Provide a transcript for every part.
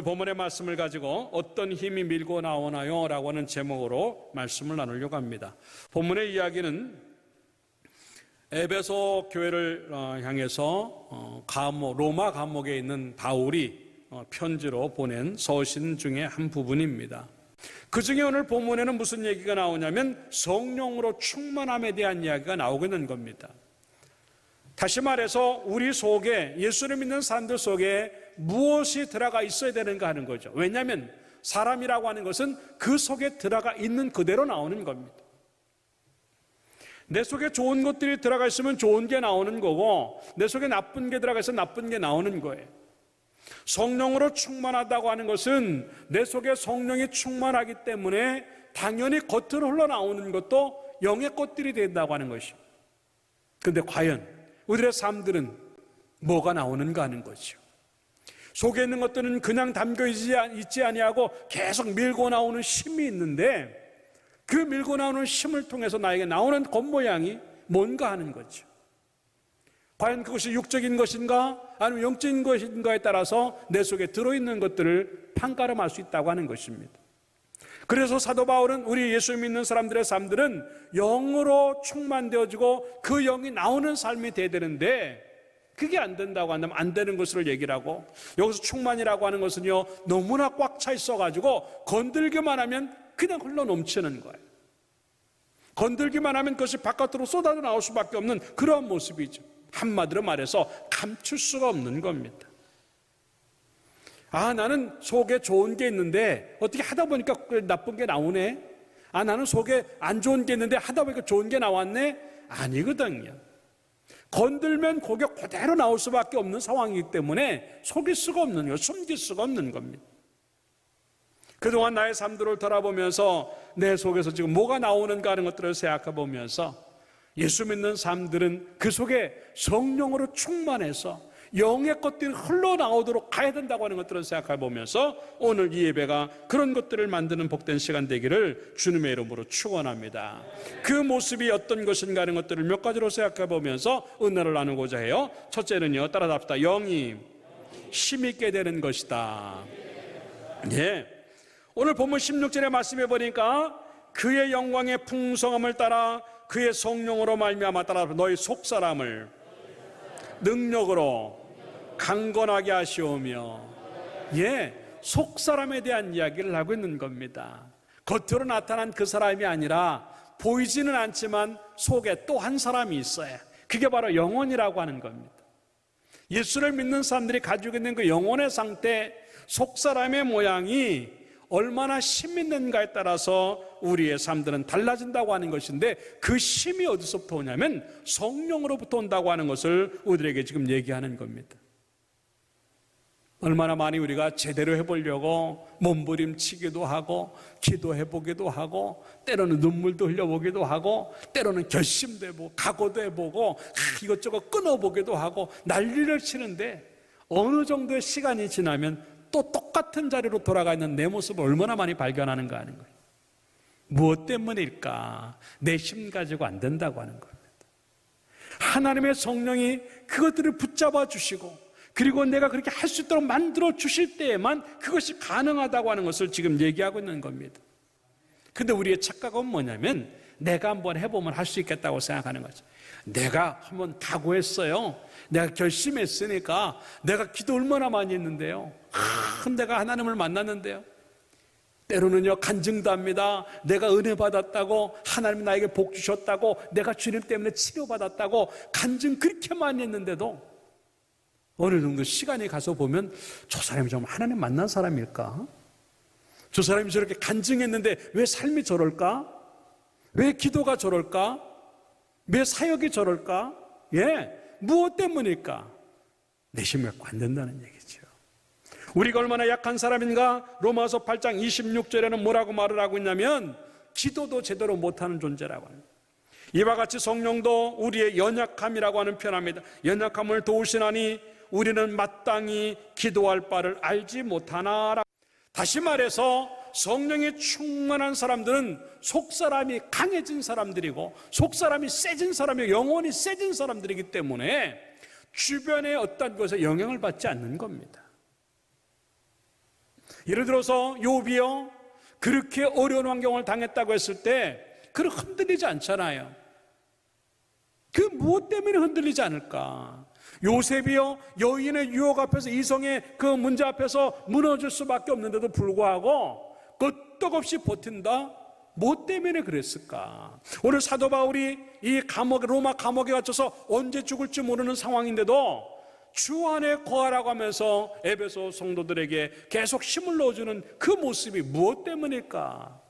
오늘 본문의 말씀을 가지고 어떤 힘이 밀고 나오나요? 라고 하는 제목으로 말씀을 나누려고 합니다. 본문의 이야기는 에베소 교회를 향해서 로마 감옥에 있는 바울이 편지로 보낸 서신 중에 한 부분입니다. 그 중에 오늘 본문에는 무슨 얘기가 나오냐면 성령으로 충만함에 대한 이야기가 나오고 있는 겁니다. 다시 말해서 우리 속에, 예수를 믿는 사람들 속에 무엇이 들어가 있어야 되는가 하는 거죠. 왜냐하면 사람이라고 하는 것은 그 속에 들어가 있는 그대로 나오는 겁니다. 내 속에 좋은 것들이 들어가 있으면 좋은 게 나오는 거고, 내 속에 나쁜 게 들어가 있으면 나쁜 게 나오는 거예요. 성령으로 충만하다고 하는 것은 내 속에 성령이 충만하기 때문에 당연히 겉으로 흘러나오는 것도 영의 것들이 된다고 하는 것이죠. 그런데 과연 우리의 삶들은 뭐가 나오는가 하는 거죠. 속에 있는 것들은 그냥 담겨있지 아니하고 계속 밀고 나오는 힘이 있는데, 그 밀고 나오는 힘을 통해서 나에게 나오는 겉모양이 뭔가 하는 거죠. 과연 그것이 육적인 것인가 아니면 영적인 것인가에 따라서 내 속에 들어있는 것들을 판가름할 수 있다고 하는 것입니다. 그래서 사도 바울은 우리 예수 믿는 사람들의 삶들은 영으로 충만되어지고 그 영이 나오는 삶이 돼야 되는데, 그게 안 된다고 한다면 안 되는 것을 얘기를 하고, 여기서 충만이라고 하는 것은요, 너무나 꽉 차 있어가지고 건들기만 하면 그냥 흘러 넘치는 거예요. 건들기만 하면 그것이 바깥으로 쏟아져 나올 수밖에 없는 그러한 모습이죠. 한마디로 말해서 감출 수가 없는 겁니다. 나는 속에 좋은 게 있는데 어떻게 하다 보니까 나쁜 게 나오네. 나는 속에 안 좋은 게 있는데 하다 보니까 좋은 게 나왔네. 아니거든요. 건들면 그게 그대로 나올 수밖에 없는 상황이기 때문에 속일 수가 없는 거예요. 숨길 수가 없는 겁니다. 그동안 나의 삶들을 돌아보면서 내 속에서 지금 뭐가 나오는가 하는 것들을 생각해 보면서, 예수 믿는 사람들은 그 속에 성령으로 충만해서 영의 것들이 흘러나오도록 가야 된다고 하는 것들을 생각해 보면서 오늘 이 예배가 그런 것들을 만드는 복된 시간 되기를 주님의 이름으로 축원합니다. 그 모습이 어떤 것인가 하는 것들을 몇 가지로 생각해 보면서 은혜를 나누고자 해요. 첫째는요, 따라합시다. 영이 힘있게 되는 것이다. 예. 오늘 본문 16절의 말씀해 보니까 그의 영광의 풍성함을 따라 그의 성령으로 말미암아 따라 너희 속사람을 능력으로 강건하게 하시오며, 속사람에 대한 이야기를 하고 있는 겁니다. 겉으로 나타난 그 사람이 아니라 보이지는 않지만 속에 또 한 사람이 있어요. 그게 바로 영혼이라고 하는 겁니다. 예수를 믿는 사람들이 가지고 있는 그 영혼의 상태, 속사람의 모양이 얼마나 힘 있는가에 따라서 우리의 삶들은 달라진다고 하는 것인데, 그 힘이 어디서부터 오냐면 성령으로부터 온다고 하는 것을 우리에게 지금 얘기하는 겁니다. 얼마나 많이 우리가 제대로 해보려고 몸부림치기도 하고 기도해보기도 하고 때로는 눈물도 흘려보기도 하고 때로는 결심도 해보고 각오도 해보고 이것저것 끊어보기도 하고 난리를 치는데, 어느 정도의 시간이 지나면 또 똑같은 자리로 돌아가 있는 내 모습을 얼마나 많이 발견하는가 하는 거예요. 무엇 때문일까? 내 힘 가지고 안 된다고 하는 겁니다. 하나님의 성령이 그것들을 붙잡아 주시고, 그리고 내가 그렇게 할 수 있도록 만들어 주실 때에만 그것이 가능하다고 하는 것을 지금 얘기하고 있는 겁니다. 근데 우리의 착각은 뭐냐면, 내가 한번 해보면 할 수 있겠다고 생각하는 거죠. 내가 한번 각오했어요. 내가 결심했으니까, 내가 기도 얼마나 많이 했는데요. 내가 하나님을 만났는데요. 때로는요, 간증도 합니다. 내가 은혜 받았다고, 하나님이 나에게 복 주셨다고, 내가 주님 때문에 치료받았다고 간증 그렇게 많이 했는데도 어느 정도 시간이 가서 보면 저 사람이 정말 하나님 만난 사람일까? 저 사람이 저렇게 간증했는데 왜 삶이 저럴까? 왜 기도가 저럴까? 왜 사역이 저럴까? 무엇 때문일까? 내 힘이 안 된다는 얘기죠. 우리가 얼마나 약한 사람인가? 로마서 8장 26절에는 뭐라고 말을 하고 있냐면, 기도도 제대로 못하는 존재라고 합니다. 이와 같이 성령도 우리의 연약함이라고 하는 표현합니다. 연약함을 도우시나니 우리는 마땅히 기도할 바를 알지 못하나. 다시 말해서 성령이 충만한 사람들은 속사람이 강해진 사람들이고, 속사람이 세진 사람이고, 영혼이 세진 사람들이기 때문에 주변의 어떤 것에 영향을 받지 않는 겁니다. 예를 들어서 욥이요, 그렇게 어려운 환경을 당했다고 했을 때 그를 흔들리지 않잖아요. 그 무엇 때문에 흔들리지 않을까? 요셉이요, 여인의 유혹 앞에서, 이성의 그 문제 앞에서 무너질 수밖에 없는데도 불구하고 끄떡없이 버틴다? 무엇 때문에 그랬을까? 오늘 사도 바울이 이 감옥, 로마 감옥에 갇혀서 언제 죽을지 모르는 상황인데도 주 안에 거하라고 하면서 에베소 성도들에게 계속 힘을 넣어주는 그 모습이 무엇 때문일까?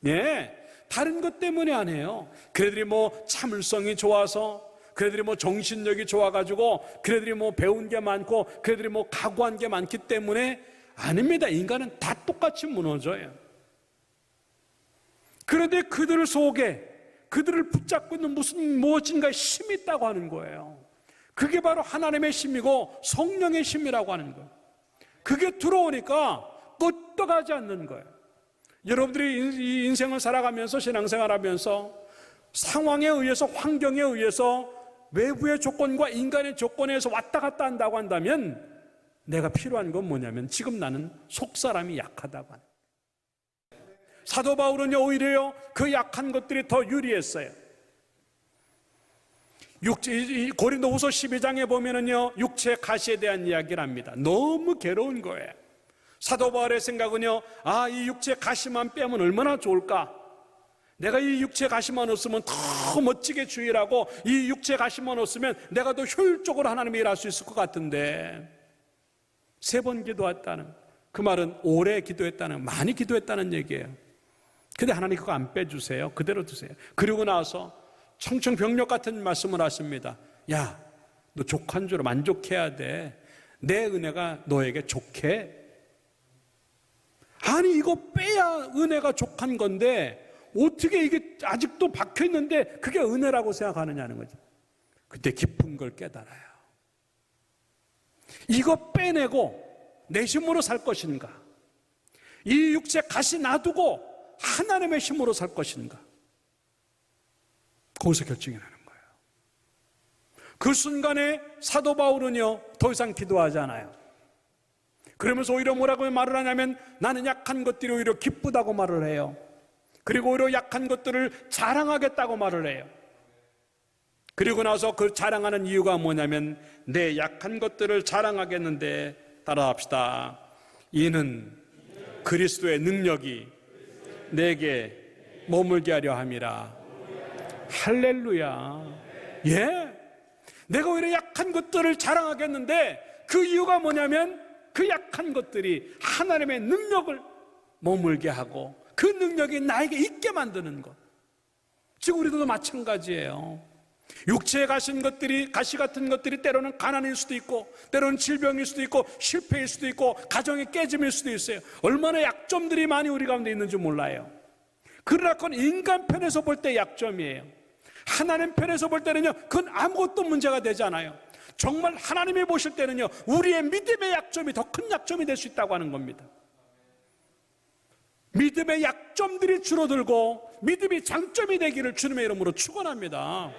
예, 다른 것 때문이 아니에요. 그들이 뭐 참을성이 좋아서, 그들이 뭐 정신력이 좋아가지고, 그들이 뭐 배운 게 많고, 그들이 뭐 각오한 게 많기 때문에 아닙니다. 인간은 다 똑같이 무너져요. 그런데 그들 속에, 그들을 붙잡고 있는 무엇인가 힘이 있다고 하는 거예요. 그게 바로 하나님의 힘이고 성령의 힘이라고 하는 거예요. 그게 들어오니까 끄떡하지 않는 거예요. 여러분들이 이 인생을 살아가면서, 신앙생활하면서 상황에 의해서, 환경에 의해서, 외부의 조건과 인간의 조건에서 왔다 갔다 한다고 한다면 내가 필요한 건 뭐냐면 지금 나는 속사람이 약하다고 하는 거예요. 사도 바울은요, 오히려 그 약한 것들이 더 유리했어요. 고린도후서 12장에 보면은요, 육체 가시에 대한 이야기를 합니다. 너무 괴로운 거예요. 사도 바울의 생각은요, 이 육체 가시만 빼면 얼마나 좋을까? 내가 이 육체 가시만 없으면 더 멋지게 주일하고, 이 육체 가시만 없으면 내가 더 효율적으로 하나님의 일할 수 있을 것 같은데, 3번 기도했다는, 그 말은 오래 기도했다는, 많이 기도했다는 얘기예요. 근데 하나님 그거 안 빼주세요. 그대로 두세요. 그리고 나서 청청병력 같은 말씀을 하십니다. 야, 너 족한 줄로 만족해야 돼. 내 은혜가 너에게 족해. 아니, 이거 빼야 은혜가 족한 건데 어떻게 이게 아직도 박혀있는데 그게 은혜라고 생각하느냐는 거죠. 그때 깊은 걸 깨달아요. 이거 빼내고 내 힘으로 살 것인가, 이 육체 가시 놔두고 하나님의 힘으로 살 것인가, 거기서 결정이 나는 거예요. 그 순간에 사도 바울은요, 더 이상 기도하지 않아요. 그러면서 오히려 뭐라고 말을 하냐면, 나는 약한 것들이 오히려 기쁘다고 말을 해요. 그리고 오히려 약한 것들을 자랑하겠다고 말을 해요. 그리고 나서 그 자랑하는 이유가 뭐냐면, 내 약한 것들을 자랑하겠는데, 따라합시다. 이는 그리스도의 능력이 내게 머물게 하려 함이라. 할렐루야. 예? 내가 오히려 약한 것들을 자랑하겠는데, 그 이유가 뭐냐면 그 약한 것들이 하나님의 능력을 머물게 하고 그 능력이 나에게 있게 만드는 것. 지금 우리도 마찬가지예요. 육체에 가신 것들이, 가시 같은 것들이 때로는 가난일 수도 있고, 때로는 질병일 수도 있고, 실패일 수도 있고, 가정의 깨짐일 수도 있어요. 얼마나 약점들이 많이 우리 가운데 있는지 몰라요. 그러나 그건 인간 편에서 볼 때 약점이에요. 하나님 편에서 볼 때는요, 그건 아무것도 문제가 되지 않아요. 정말 하나님이 보실 때는요, 우리의 믿음의 약점이 더 큰 약점이 될 수 있다고 하는 겁니다. 믿음의 약점들이 줄어들고 믿음이 장점이 되기를 주님의 이름으로 축원합니다.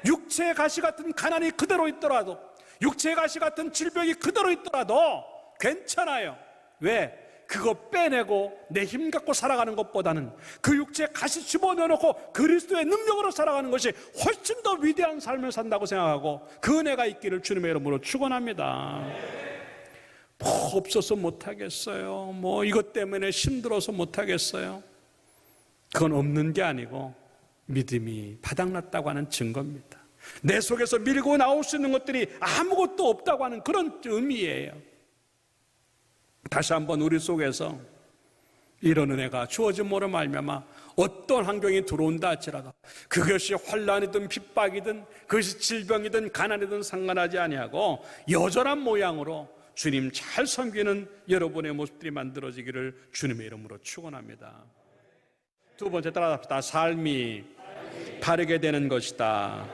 육체의 가시 같은 가난이 그대로 있더라도, 육체의 가시 같은 질병이 그대로 있더라도 괜찮아요. 왜? 그거 빼내고 내 힘 갖고 살아가는 것보다는 그 육체에 가시 집어넣어놓고 그리스도의 능력으로 살아가는 것이 훨씬 더 위대한 삶을 산다고 생각하고, 그 은혜가 있기를 주님의 이름으로 축원합니다. 뭐 없어서 못하겠어요, 뭐 이것 때문에 힘들어서 못하겠어요, 그건 없는 게 아니고 믿음이 바닥났다고 하는 증거입니다. 내 속에서 밀고 나올 수 있는 것들이 아무것도 없다고 하는 그런 의미예요. 다시 한번 우리 속에서 이런 은혜가 주어짐으로 말미암아 어떤 환경이 들어온다 할지라도, 그것이 환난이든 핍박이든 그것이 질병이든 가난이든 상관하지 아니하고 여전한 모양으로 주님 잘 섬기는 여러분의 모습들이 만들어지기를 주님의 이름으로 축원합니다. 두 번째, 따라합시다. 삶이 바르게 되는 것이다.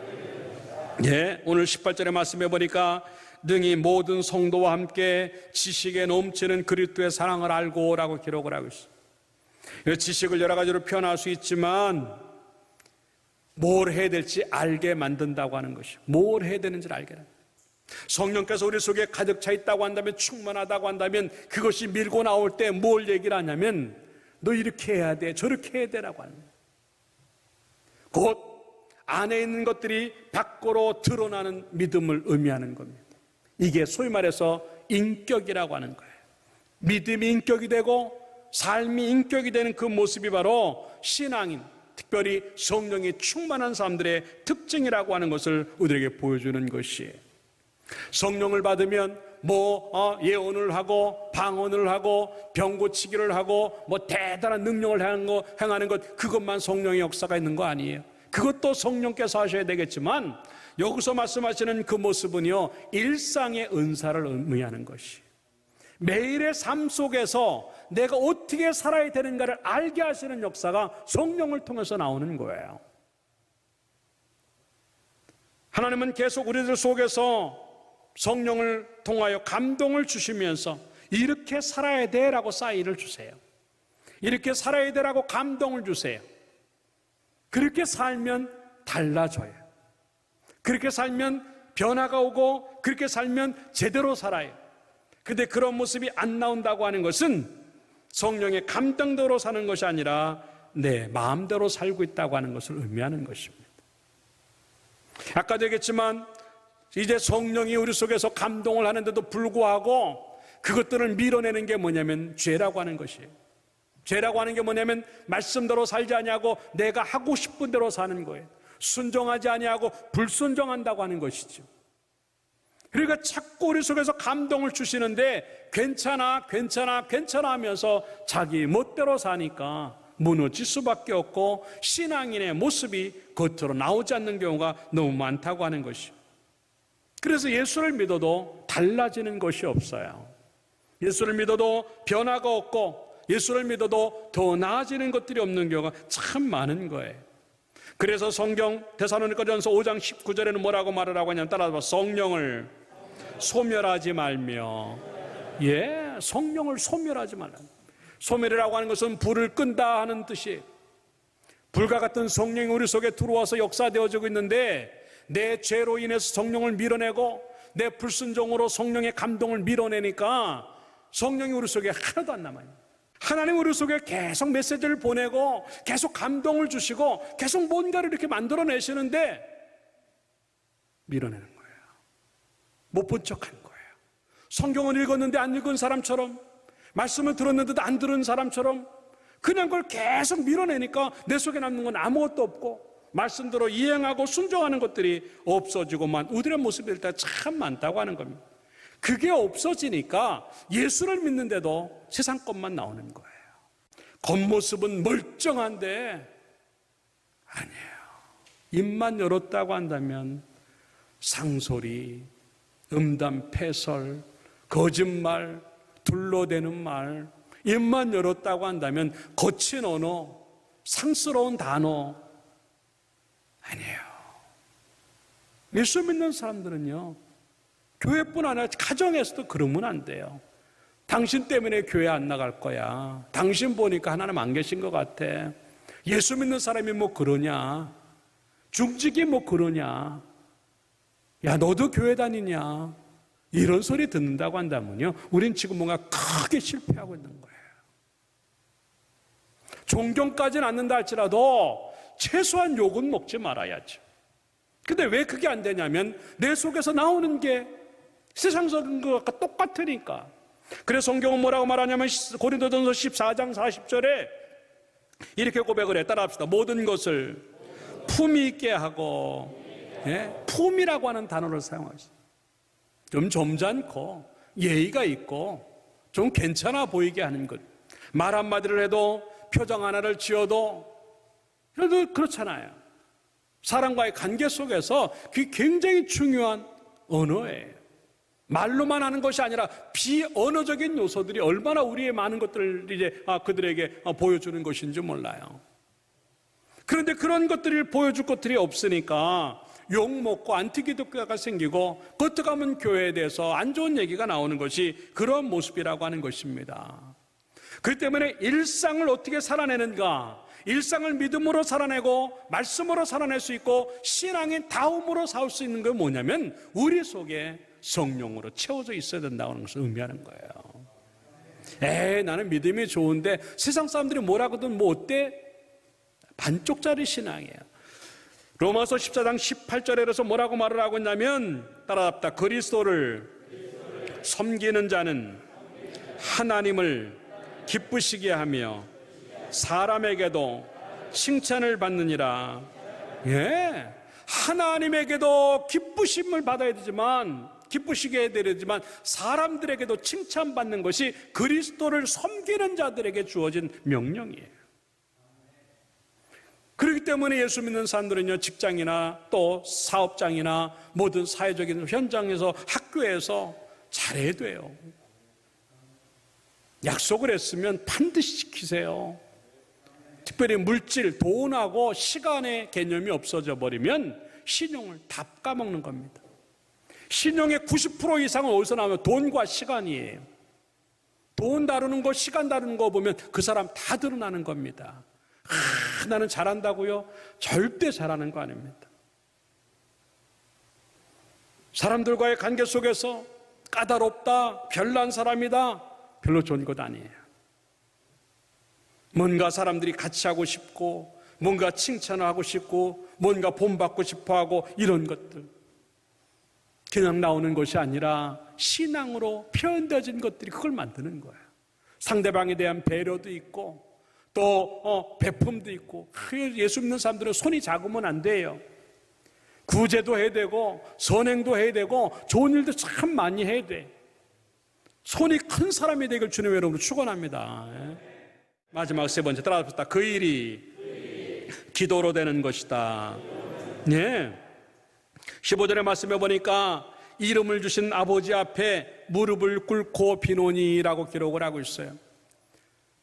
예, 오늘 18절의 말씀해 보니까 능히 모든 성도와 함께 지식에 넘치는 그리스도의 사랑을 알고 라고 기록을 하고 있어요. 지식을 여러 가지로 표현할 수 있지만 뭘 해야 될지 알게 만든다고 하는 것이요, 뭘 해야 되는지를 알게 합니다. 성령께서 우리 속에 가득 차 있다고 한다면, 충만하다고 한다면, 그것이 밀고 나올 때 뭘 얘기를 하냐면 너 이렇게 해야 돼, 저렇게 해야 되라고 하는 거예요. 곧 안에 있는 것들이 밖으로 드러나는 믿음을 의미하는 겁니다. 이게 소위 말해서 인격이라고 하는 거예요. 믿음이 인격이 되고 삶이 인격이 되는 그 모습이 바로 신앙인, 특별히 성령이 충만한 사람들의 특징이라고 하는 것을 우리에게 보여주는 것이에요. 성령을 받으면 예언을 하고 방언을 하고 병 고치기를 하고 대단한 능력을 행하는 것, 그것만 성령의 역사가 있는 거 아니에요. 그것도 성령께서 하셔야 되겠지만 여기서 말씀하시는 그 모습은요, 일상의 은사를 의미하는 것이, 매일의 삶 속에서 내가 어떻게 살아야 되는가를 알게 하시는 역사가 성령을 통해서 나오는 거예요. 하나님은 계속 우리들 속에서 성령을 통하여 감동을 주시면서 이렇게 살아야 돼라고 사인을 주세요. 이렇게 살아야 돼라고 감동을 주세요. 그렇게 살면 달라져요. 그렇게 살면 변화가 오고, 그렇게 살면 제대로 살아요. 근데 그런 모습이 안 나온다고 하는 것은 성령의 감동대로 사는 것이 아니라 내 마음대로 살고 있다고 하는 것을 의미하는 것입니다. 아까도 얘기했지만 이제 성령이 우리 속에서 감동을 하는데도 불구하고 그것들을 밀어내는 게 뭐냐면 죄라고 하는 것이에요. 죄라고 하는 게 뭐냐면 말씀대로 살지 아니하고 내가 하고 싶은 대로 사는 거예요. 순종하지 아니하고 불순종한다고 하는 것이죠. 그러니까 자꾸 우리 속에서 감동을 주시는데 괜찮아 하면서 자기 멋대로 사니까 무너질 수밖에 없고 신앙인의 모습이 겉으로 나오지 않는 경우가 너무 많다고 하는 것이죠. 그래서 예수를 믿어도 달라지는 것이 없어요. 예수를 믿어도 변화가 없고 예수를 믿어도 더 나아지는 것들이 없는 경우가 참 많은 거예요. 그래서 성경 데살로니가전서 5장 19절에는 뭐라고 말을 하고 하냐면, 따라서 성령을 소멸하지 말며, 성령을 소멸하지 말라. 소멸이라고 하는 것은 불을 끈다 하는 뜻이에요. 불과 같은 성령이 우리 속에 들어와서 역사되어지고 있는데, 내 죄로 인해서 성령을 밀어내고 내 불순종으로 성령의 감동을 밀어내니까 성령이 우리 속에 하나도 안 남아요. 하나님 우리 속에 계속 메시지를 보내고 계속 감동을 주시고 계속 뭔가를 이렇게 만들어내시는데 밀어내는 거예요. 못 본 척하는 거예요. 성경을 읽었는데 안 읽은 사람처럼, 말씀을 들었는데도 안 들은 사람처럼 그냥 그걸 계속 밀어내니까 내 속에 남는 건 아무것도 없고 말씀대로 이행하고 순종하는 것들이 없어지고만 우리의 모습일 때가 참 많다고 하는 겁니다. 그게 없어지니까 예수를 믿는데도 세상 것만 나오는 거예요. 겉모습은 멀쩡한데 아니에요. 입만 열었다고 한다면 상소리, 음담, 패설, 거짓말, 둘러대는 말, 입만 열었다고 한다면 거친 언어, 상스러운 단어 아니에요. 예수 믿는 사람들은요, 교회뿐 아니라 가정에서도 그러면 안 돼요. 당신 때문에 교회 안 나갈 거야. 당신 보니까 하나님 안 계신 것 같아. 예수 믿는 사람이 뭐 그러냐? 중직이 뭐 그러냐? 야, 너도 교회 다니냐? 이런 소리 듣는다고 한다면요, 우린 지금 뭔가 크게 실패하고 있는 거예요. 존경까지는 않는다 할지라도 최소한 욕은 먹지 말아야죠. 근데 왜 그게 안 되냐면 내 속에서 나오는 게 세상적인 것과 똑같으니까. 그래서 성경은 뭐라고 말하냐면 고린도전서 14장 40절에 이렇게 고백을 해. 따라합시다. 모든 것을 품위 있게 하고, 품이라고 하는 단어를 사용하시죠. 좀 점잖고 예의가 있고 좀 괜찮아 보이게 하는 것. 말 한마디를 해도 표정 하나를 지어도 그래도 그렇잖아요. 사람과의 관계 속에서 그게 굉장히 중요한 언어예요. 말로만 하는 것이 아니라 비언어적인 요소들이 얼마나 우리의 많은 것들을 이제 그들에게 보여주는 것인지 몰라요. 그런데 그런 것들을 보여줄 것들이 없으니까 욕먹고 안티기독교가 생기고 겉에 가면 교회에 대해서 안 좋은 얘기가 나오는 것이 그런 모습이라고 하는 것입니다. 그렇기 때문에 일상을 어떻게 살아내는가, 일상을 믿음으로 살아내고 말씀으로 살아낼 수 있고 신앙의 다움으로 살 수 있는 건 뭐냐면 우리 속에 성령으로 채워져 있어야 된다는 것을 의미하는 거예요. 나는 믿음이 좋은데 세상 사람들이 뭐라거든 뭐 어때? 반쪽짜리 신앙이에요. 로마서 14장 18절에서 뭐라고 말을 하고 있냐면 따라합시다. 그리스도를 섬기는 자는 하나님을 기쁘시게 하며 사람에게도 칭찬을 받느니라. 하나님에게도 기쁘심을 받아야 되지만, 기쁘시게 해야 되지만 사람들에게도 칭찬받는 것이 그리스도를 섬기는 자들에게 주어진 명령이에요. 그렇기 때문에 예수 믿는 사람들은요, 직장이나 또 사업장이나 모든 사회적인 현장에서 학교에서 잘해야 돼요. 약속을 했으면 반드시 지키세요. 특별히 물질, 돈하고 시간의 개념이 없어져 버리면 신용을 다 까먹는 겁니다. 신용의 90% 이상은 어디서 나오면 돈과 시간이에요. 돈 다루는 거, 시간 다루는 거 보면 그 사람 다 드러나는 겁니다. 나는 잘한다고요? 절대 잘하는 거 아닙니다. 사람들과의 관계 속에서 까다롭다, 별난 사람이다, 별로 좋은 것 아니에요. 뭔가 사람들이 같이 하고 싶고, 뭔가 칭찬을 하고 싶고, 뭔가 본받고 싶어 하고, 이런 것들 그냥 나오는 것이 아니라 신앙으로 표현되어진 것들이 그걸 만드는 거예요. 상대방에 대한 배려도 있고 또 베품도 있고. 예수 믿는 사람들은 손이 작으면 안 돼요. 구제도 해야 되고 선행도 해야 되고 좋은 일도 참 많이 해야 돼. 손이 큰 사람이 되길 주님의 이름으로 축원합니다. 마지막 세 번째 따라합시다. 그 일이 기도로 되는 것이다. 15절의 말씀에 보니까 이름을 주신 아버지 앞에 무릎을 꿇고 비노니라고 기록을 하고 있어요.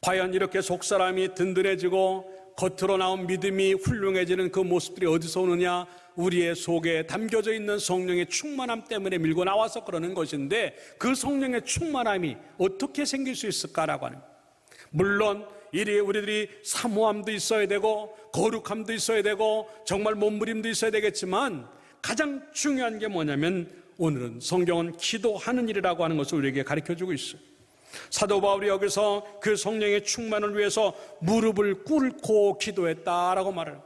과연 이렇게 속사람이 든든해지고 겉으로 나온 믿음이 훌륭해지는 그 모습들이 어디서 오느냐? 우리의 속에 담겨져 있는 성령의 충만함 때문에 밀고 나와서 그러는 것인데, 그 성령의 충만함이 어떻게 생길 수 있을까라고 하는 거예요. 물론 우리들이 사모함도 있어야 되고 거룩함도 있어야 되고 정말 몸부림도 있어야 되겠지만, 가장 중요한 게 뭐냐면 오늘은 성경은 기도하는 일이라고 하는 것을 우리에게 가르쳐주고 있어요. 사도 바울이 여기서 그 성령의 충만을 위해서 무릎을 꿇고 기도했다라고 말해요.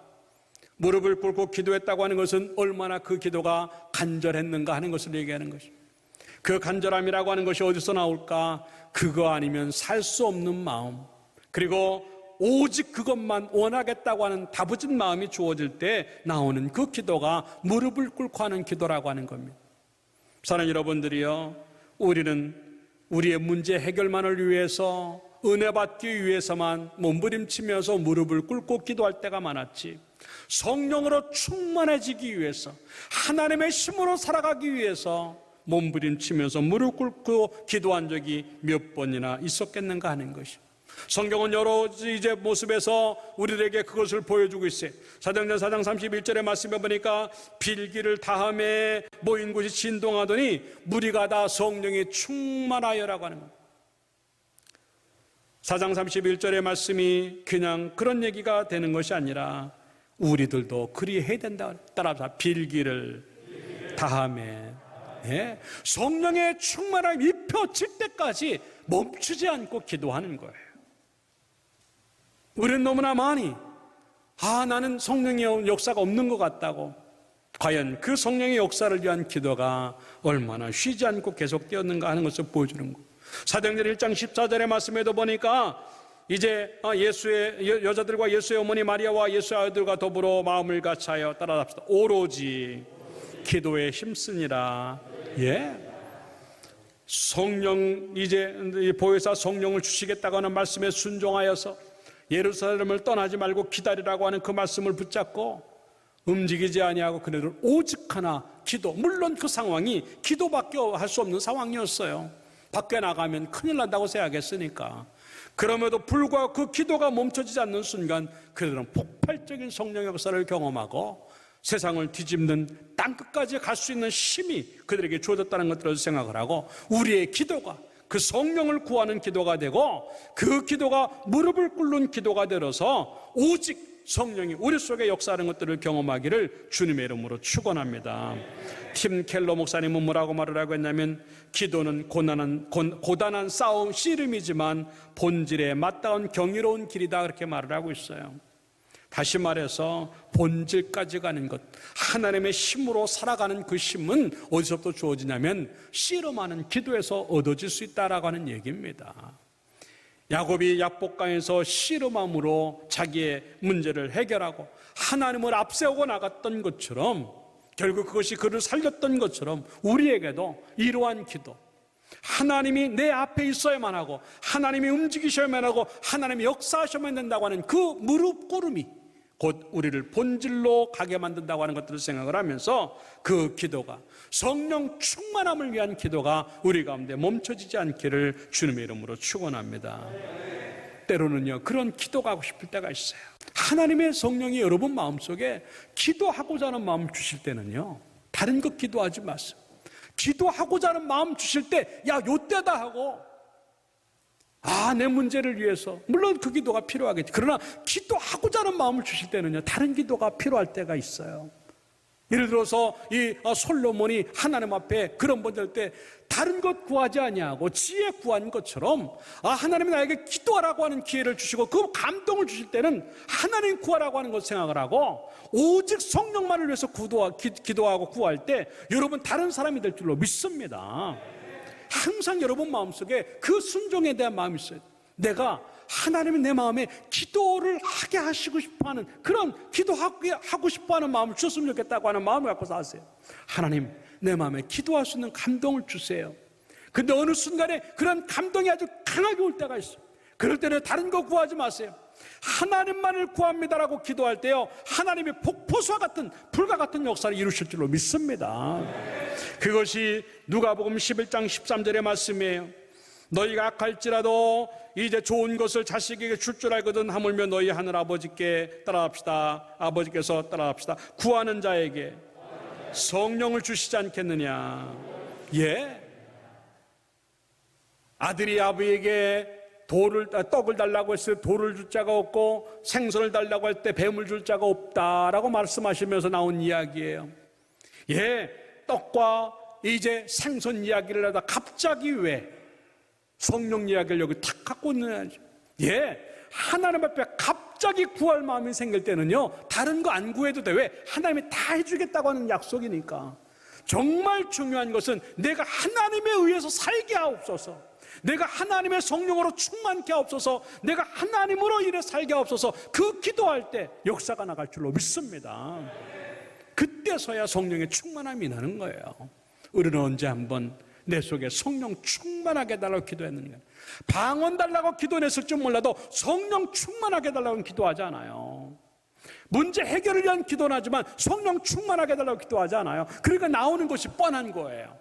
무릎을 꿇고 기도했다고 하는 것은 얼마나 그 기도가 간절했는가 하는 것을 얘기하는 것이죠. 그 간절함이라고 하는 것이 어디서 나올까? 그거 아니면 살 수 없는 마음, 그리고 오직 그것만 원하겠다고 하는 다부진 마음이 주어질 때 나오는 그 기도가 무릎을 꿇고 하는 기도라고 하는 겁니다. 사랑하는 여러분들이요, 우리는 우리의 문제 해결만을 위해서, 은혜 받기 위해서만 몸부림치면서 무릎을 꿇고 기도할 때가 많았지, 성령으로 충만해지기 위해서, 하나님의 힘으로 살아가기 위해서 몸부림치면서 무릎 꿇고 기도한 적이 몇 번이나 있었겠는가 하는 것이죠. 성경은 여러 이제 모습에서 우리들에게 그것을 보여주고 있어요. 사도행전 4장 31절의 말씀에 보니까 빌기를 다함에 모인 곳이 진동하더니 무리가 다 성령이 충만하여라고 하는 겁니다. 4장 31절의 말씀이 그냥 그런 얘기가 되는 것이 아니라 우리들도 그리해야 된다. 따라서 빌기를 다함에, 성령의 충만함이 입혀질 때까지 멈추지 않고 기도하는 거예요. 우리는 너무나 많이 나는 성령의 역사가 없는 것 같다고, 과연 그 성령의 역사를 위한 기도가 얼마나 쉬지 않고 계속되었는가 하는 것을 보여주는 거예요. 사도행전 1장 14절의 말씀에도 보니까 이제 예수의 여자들과 예수의 어머니 마리아와 예수의 아들과 더불어 마음을 같이하여 따라합시다. 오로지 기도에 힘쓰니라. 성령, 이제 보혜사 성령을 주시겠다고 하는 말씀에 순종하여서 예루살렘을 떠나지 말고 기다리라고 하는 그 말씀을 붙잡고 움직이지 아니하고 그네들 오직 하나 기도. 물론 그 상황이 기도밖에 할 수 없는 상황이었어요. 밖에 나가면 큰일 난다고 생각했으니까. 그럼에도 불구하고 그 기도가 멈춰지지 않는 순간 그들은 폭발적인 성령의 역사를 경험하고 세상을 뒤집는 땅끝까지 갈 수 있는 힘이 그들에게 주어졌다는 것들을 생각을 하고, 우리의 기도가 그 성령을 구하는 기도가 되고, 그 기도가 무릎을 꿇는 기도가 되어서 오직 성령이 우리 속에 역사하는 것들을 경험하기를 주님의 이름으로 축원합니다. 팀 켈러 목사님은 뭐라고 말을 하고 했냐면, 기도는 고단한 싸움 씨름이지만 본질에 맞닿은 경이로운 길이다, 그렇게 말을 하고 있어요. 다시 말해서 본질까지 가는 것, 하나님의 힘으로 살아가는 그 힘은 어디서부터 주어지냐면 씨름하는 기도에서 얻어질 수 있다라고 하는 얘기입니다. 야곱이 야복강에서 씨름함으로 자기의 문제를 해결하고 하나님을 앞세우고 나갔던 것처럼, 결국 그것이 그를 살렸던 것처럼 우리에게도 이러한 기도, 하나님이 내 앞에 있어야만 하고 하나님이 움직이셔야만 하고 하나님이 역사하셔야만 된다고 하는 그 무릎 꿇음이 곧 우리를 본질로 가게 만든다고 하는 것들을 생각을 하면서, 그 기도가, 성령 충만함을 위한 기도가 우리 가운데 멈춰지지 않기를 주님의 이름으로 축원합니다. 때로는요, 그런 기도가 하고 싶을 때가 있어요. 하나님의 성령이 여러분 마음속에 기도하고자 하는 마음 주실 때는요, 다른 것 기도하지 마세요. 기도하고자 하는 마음 주실 때, 야, 요때다 하고, 내 문제를 위해서, 물론 그 기도가 필요하겠지. 그러나 기도하고자 하는 마음을 주실 때는요, 다른 기도가 필요할 때가 있어요. 예를 들어서 이 솔로몬이 하나님 앞에 그런 번들 때 다른 것 구하지 아니하고 지혜 구한 것처럼, 하나님이 나에게 기도하라고 하는 기회를 주시고 그 감동을 주실 때는 하나님 구하라고 하는 것 생각을 하고, 오직 성령만을 위해서 기도하고 구할 때 여러분 다른 사람이 될 줄로 믿습니다. 항상 여러분 마음속에 그 순종에 대한 마음이 있어요. 내가 하나님이 내 마음에 기도를 하게 하시고 싶어하는, 그런 기도하고 싶어하는 마음을 주셨으면 좋겠다고 하는 마음을 갖고 사세요. 하나님, 내 마음에 기도할 수 있는 감동을 주세요. 근데 어느 순간에 그런 감동이 아주 강하게 올 때가 있어요. 그럴 때는 다른 거 구하지 마세요. 하나님만을 구합니다라고 기도할 때요, 하나님이 폭포수와 같은, 불과 같은 역사를 이루실 줄로 믿습니다. 그것이 누가복음 11장 13절의 말씀이에요. 너희가 악할지라도 이제 좋은 것을 자식에게 줄 줄 알거든 하물며 너희 하늘 아버지께 따라합시다. 아버지께서 따라합시다. 구하는 자에게 성령을 주시지 않겠느냐. 예, 아들이 아버지에게 떡을 달라고 했을 때 돌을 줄 자가 없고, 생선을 달라고 할 때 뱀을 줄 자가 없다라고 말씀하시면서 나온 이야기예요. 예, 떡과 이제 생선 이야기를 하다 갑자기 왜 성령 이야기를 여기 탁 갖고 있느냐. 예, 하나님 앞에 갑자기 구할 마음이 생길 때는요, 다른 거 안 구해도 돼. 왜? 하나님이 다 해주겠다고 하는 약속이니까. 정말 중요한 것은 내가 하나님에 의해서 살게 하옵소서, 내가 하나님의 성령으로 충만케 하옵소서, 내가 하나님으로 인해 살게 하옵소서, 그 기도할 때 역사가 나갈 줄로 믿습니다. 그때서야 성령의 충만함이 나는 거예요. 우리는 언제 한번 내 속에 성령 충만하게 달라고 기도했는가? 방언 달라고 기도했을 줄 몰라도 성령 충만하게 달라고 기도하지 않아요. 문제 해결을 위한 기도는 하지만 성령 충만하게 달라고 기도하지 않아요. 그러니까 나오는 것이 뻔한 거예요.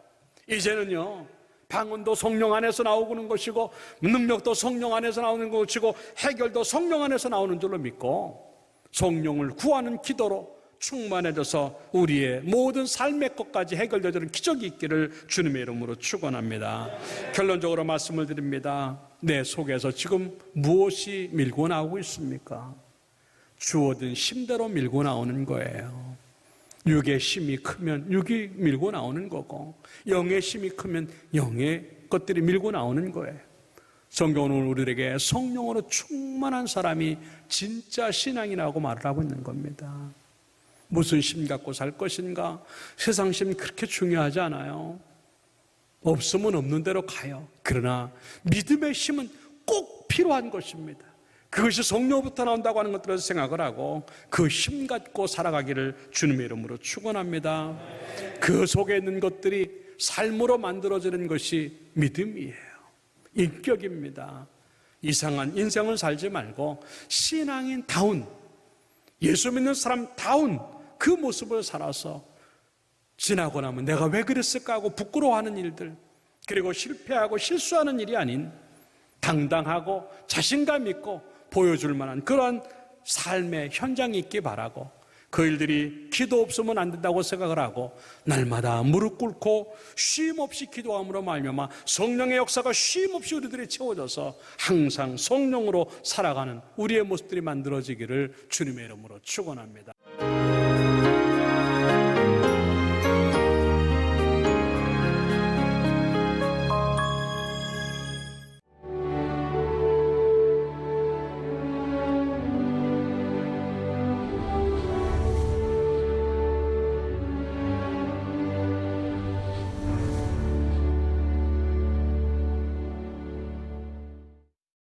이제는요, 방언도 성령 안에서 나오는 것이고, 능력도 성령 안에서 나오는 것이고, 해결도 성령 안에서 나오는 줄로 믿고, 성령을 구하는 기도로 충만해져서 우리의 모든 삶의 것까지 해결되는 기적이 있기를 주님의 이름으로 축원합니다. 결론적으로 말씀을 드립니다. 내 속에서 지금 무엇이 밀고 나오고 있습니까? 주어진 힘대로 밀고 나오는 거예요. 육의 힘이 크면 육이 밀고 나오는 거고, 영의 힘이 크면 영의 것들이 밀고 나오는 거예요. 성경은 우리에게 성령으로 충만한 사람이 진짜 신앙이라고 말을 하고 있는 겁니다. 무슨 힘 갖고 살 것인가? 세상 힘 그렇게 중요하지 않아요. 없으면 없는 대로 가요. 그러나 믿음의 힘은 꼭 필요한 것입니다. 그것이 성령부터 나온다고 하는 것들을 생각을 하고 그 힘 갖고 살아가기를 주님의 이름으로 축원합니다. 그 속에 있는 것들이 삶으로 만들어지는 것이 믿음이에요. 인격입니다. 이상한 인생을 살지 말고 신앙인다운, 예수 믿는 사람다운 그 모습을 살아서 지나고 나면 내가 왜 그랬을까 하고 부끄러워하는 일들, 그리고 실패하고 실수하는 일이 아닌 당당하고 자신감 있고 보여줄 만한 그런 삶의 현장이 있기 바라고, 그 일들이 기도 없으면 안 된다고 생각을 하고 날마다 무릎 꿇고 쉼없이 기도함으로 말미암아 성령의 역사가 쉼없이 우리들이 채워져서 항상 성령으로 살아가는 우리의 모습들이 만들어지기를 주님의 이름으로 축원합니다.